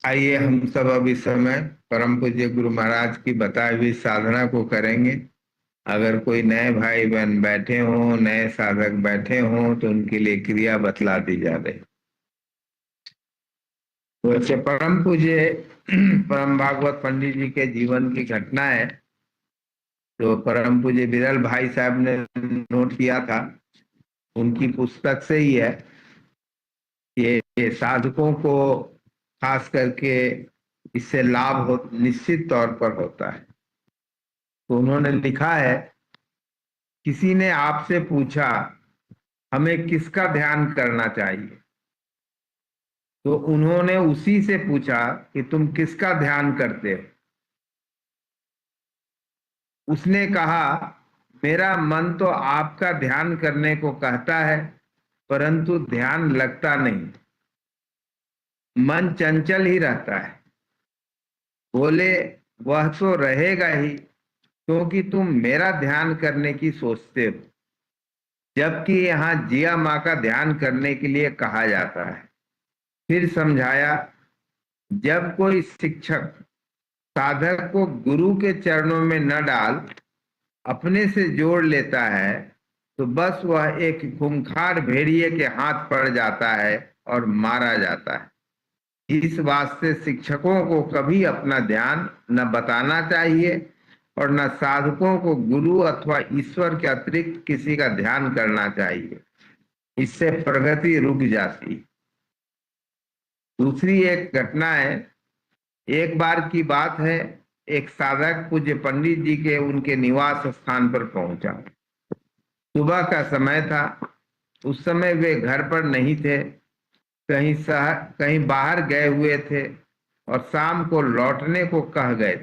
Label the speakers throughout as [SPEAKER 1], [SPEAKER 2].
[SPEAKER 1] आइए हम सब अब इस समय परम पूज्य गुरु महाराज की बताई हुई साधना को करेंगे। अगर कोई नए भाई बहन बैठे हों, नए साधक बैठे हों, तो उनके लिए क्रिया बतला दी जा रही। वैसे परम पूज्य परम भागवत पंडित जी के जीवन की घटना है, तो परम पूज्य बिरल भाई साहब ने नोट किया था, उनकी पुस्तक से ही है। ये साधकों को खास करके इससे लाभ हो निश्चित तौर पर होता है। तो उन्होंने लिखा है, किसी ने आपसे पूछा हमें किसका ध्यान करना चाहिए, तो उन्होंने उसी से पूछा कि तुम किसका ध्यान करते हो। उसने कहा, मेरा मन तो आपका ध्यान करने को कहता है, परंतु ध्यान लगता नहीं, मन चंचल ही रहता है। बोले, वह तो रहेगा ही, क्योंकि तुम मेरा ध्यान करने की सोचते हो, जबकि यहाँ जिया माँ का ध्यान करने के लिए कहा जाता है। फिर समझाया, जब कोई शिक्षक साधक को गुरु के चरणों में न डाल अपने से जोड़ लेता है, तो बस वह एक खूंखार भेड़िए के हाथ पड़ जाता है और मारा जाता है। इस वास्ते शिक्षकों को कभी अपना ध्यान न बताना चाहिए और न साधकों को गुरु अथवा ईश्वर के अतिरिक्त किसी का ध्यान करना चाहिए। इससे प्रगति रुक जाती। दूसरी एक घटना है, एक बार की बात है, एक साधक पूज्य पंडित जी के उनके निवास स्थान पर पहुंचा। सुबह का समय था। उस समय वे घर पर नहीं थे, कहीं बाहर गए हुए थे और शाम को लौटने को कह गए।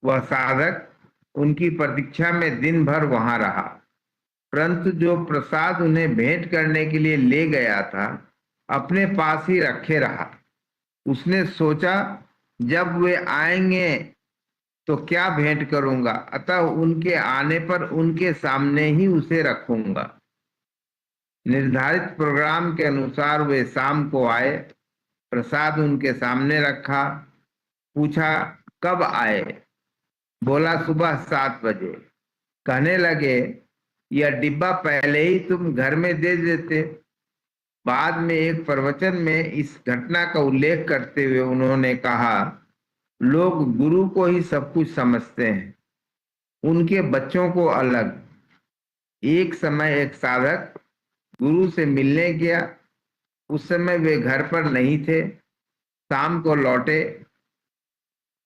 [SPEAKER 1] वह साधक उनकी प्रतीक्षा में दिन भर वहां रहा, परंतु जो प्रसाद उन्हें भेंट करने के लिए ले गया था अपने पास ही रखे रहा। उसने सोचा, जब वे आएंगे तो क्या भेंट करूंगा, अतः उनके आने पर उनके सामने ही उसे रखूंगा। निर्धारित प्रोग्राम के अनुसार वे शाम को आए, प्रसाद उनके सामने रखा। पूछा, कब आए? बोला, सुबह 7 बजे। कहने लगे, यह डिब्बा पहले ही तुम घर में दे देते। बाद में एक प्रवचन में इस घटना का उल्लेख करते हुए उन्होंने कहा, लोग गुरु को ही सब कुछ समझते हैं, उनके बच्चों को अलग। एक समय एक साधक गुरु से मिलने गया। उस समय वे घर पर नहीं थे। शाम को लौटे,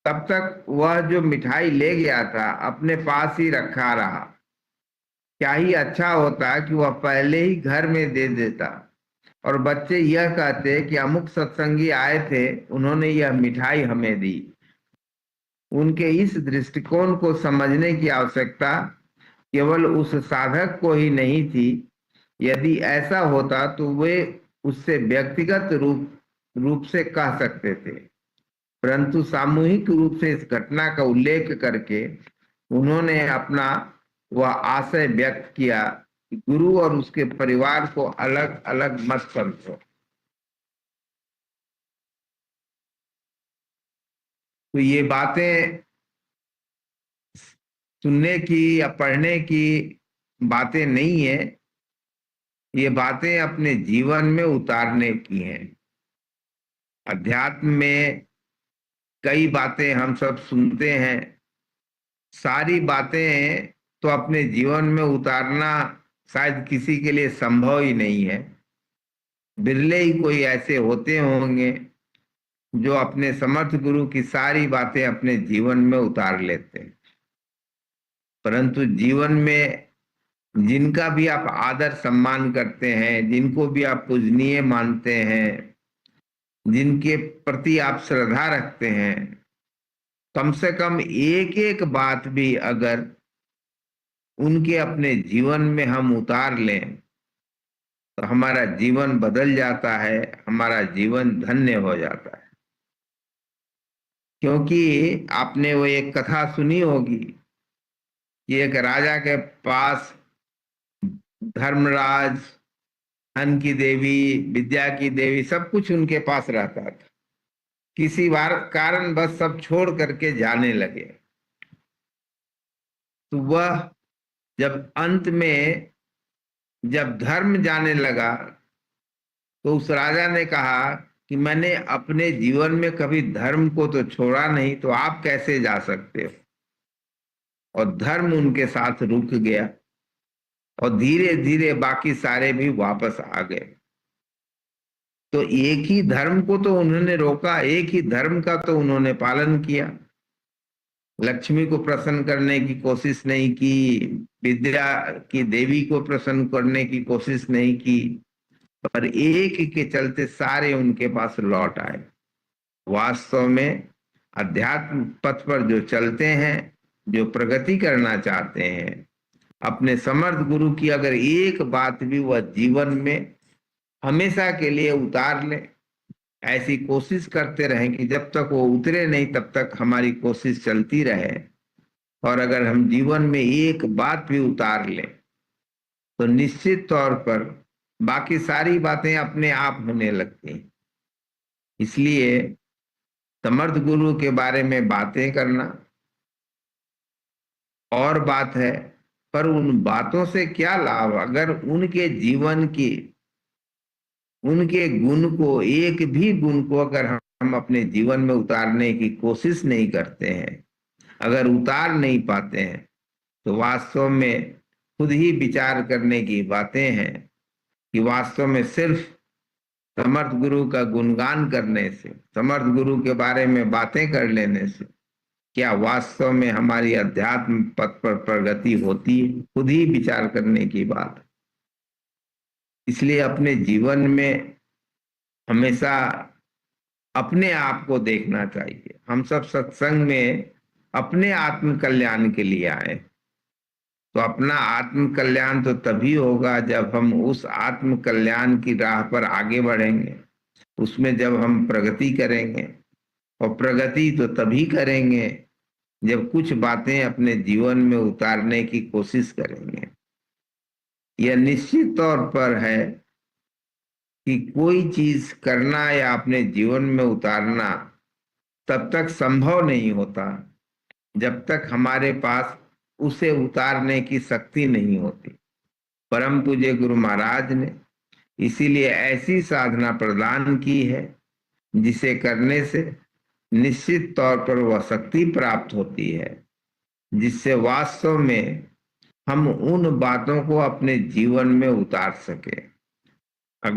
[SPEAKER 1] तब तक वह जो मिठाई ले गया था अपने पास ही रखा रहा। क्या ही अच्छा होता कि वह पहले ही घर में दे देता और बच्चे यह कहते कि अमुक सत्संगी आए थे, उन्होंने यह मिठाई हमें दी। उनके इस दृष्टिकोण को समझने की आवश्यकता केवल उस साधक को ही नहीं थी। यदि ऐसा होता तो वे उससे व्यक्तिगत रूप से कह सकते थे, परंतु सामूहिक रूप से इस घटना का उल्लेख करके उन्होंने अपना वह आशय व्यक्त किया कि गुरु और उसके परिवार को अलग अलग मत समझो। तो ये बातें सुनने की या पढ़ने की बातें नहीं है, ये बातें अपने जीवन में उतारने की हैं। अध्यात्म में कई बातें हम सब सुनते हैं, सारी बातें तो अपने जीवन में उतारना शायद किसी के लिए संभव ही नहीं है। बिरले ही कोई ऐसे होते होंगे जो अपने समर्थ गुरु की सारी बातें अपने जीवन में उतार लेते हैं। परंतु जीवन में जिनका भी आप आदर सम्मान करते हैं, जिनको भी आप पूजनीय मानते हैं, जिनके प्रति आप श्रद्धा रखते हैं, कम से कम एक एक बात भी अगर उनके अपने जीवन में हम उतार लें तो हमारा जीवन बदल जाता है, हमारा जीवन धन्य हो जाता है। क्योंकि आपने वो एक कथा सुनी होगी कि एक राजा के पास धर्मराज, धन की देवी, विद्या की देवी, सब कुछ उनके पास रहता था। किसी बार कारण बस सब छोड़ करके जाने लगे। तो वह जब अंत में जब धर्म जाने लगा तो उस राजा ने कहा कि मैंने अपने जीवन में कभी धर्म को तो छोड़ा नहीं, तो आप कैसे जा सकते हो। और धर्म उनके साथ रुक गया और धीरे धीरे बाकी सारे भी वापस आ गए। तो एक ही धर्म को तो उन्होंने रोका, एक ही धर्म का तो उन्होंने पालन किया। लक्ष्मी को प्रसन्न करने की कोशिश नहीं की, विद्या की देवी को प्रसन्न करने की कोशिश नहीं की, पर एक के चलते सारे उनके पास लौट आए। वास्तव में अध्यात्म पथ पर जो चलते हैं, जो प्रगति करना चाहते हैं, अपने समर्थ गुरु की अगर एक बात भी वह जीवन में हमेशा के लिए उतार ले, ऐसी कोशिश करते रहें कि जब तक वो उतरे नहीं तब तक हमारी कोशिश चलती रहे। और अगर हम जीवन में एक बात भी उतार लें तो निश्चित तौर पर बाकी सारी बातें अपने आप होने लगती हैं। इसलिए समर्थ गुरु के बारे में बातें करना और बात है, पर उन बातों से क्या लाभ अगर उनके जीवन की, उनके गुण को, एक भी गुण को अगर हम अपने जीवन में उतारने की कोशिश नहीं करते हैं, अगर उतार नहीं पाते हैं, तो वास्तव में खुद ही विचार करने की बातें हैं कि वास्तव में सिर्फ समर्थ गुरु का गुणगान करने से, समर्थ गुरु के बारे में बातें कर लेने से क्या वास्तव में हमारी अध्यात्म पथ पर प्रगति होती है। खुद ही विचार करने की बात। इसलिए अपने जीवन में हमेशा अपने आप को देखना चाहिए। हम सब सत्संग में अपने आत्म कल्याण के लिए आए, तो अपना आत्म कल्याण तो तभी होगा जब हम उस आत्म कल्याण की राह पर आगे बढ़ेंगे, उसमें जब हम प्रगति करेंगे। और प्रगति तो तभी करेंगे जब कुछ बातें अपने जीवन में उतारने की कोशिश करेंगे। यह निश्चित तौर पर है कि कोई चीज करना या अपने जीवन में उतारना तब तक संभव नहीं होता जब तक हमारे पास उसे उतारने की शक्ति नहीं होती। परम पूज्य गुरु महाराज ने इसीलिए ऐसी साधना प्रदान की है जिसे करने से निश्चित तौर पर वह शक्ति प्राप्त होती है जिससे वास्तव में हम उन बातों को अपने जीवन में उतार सके।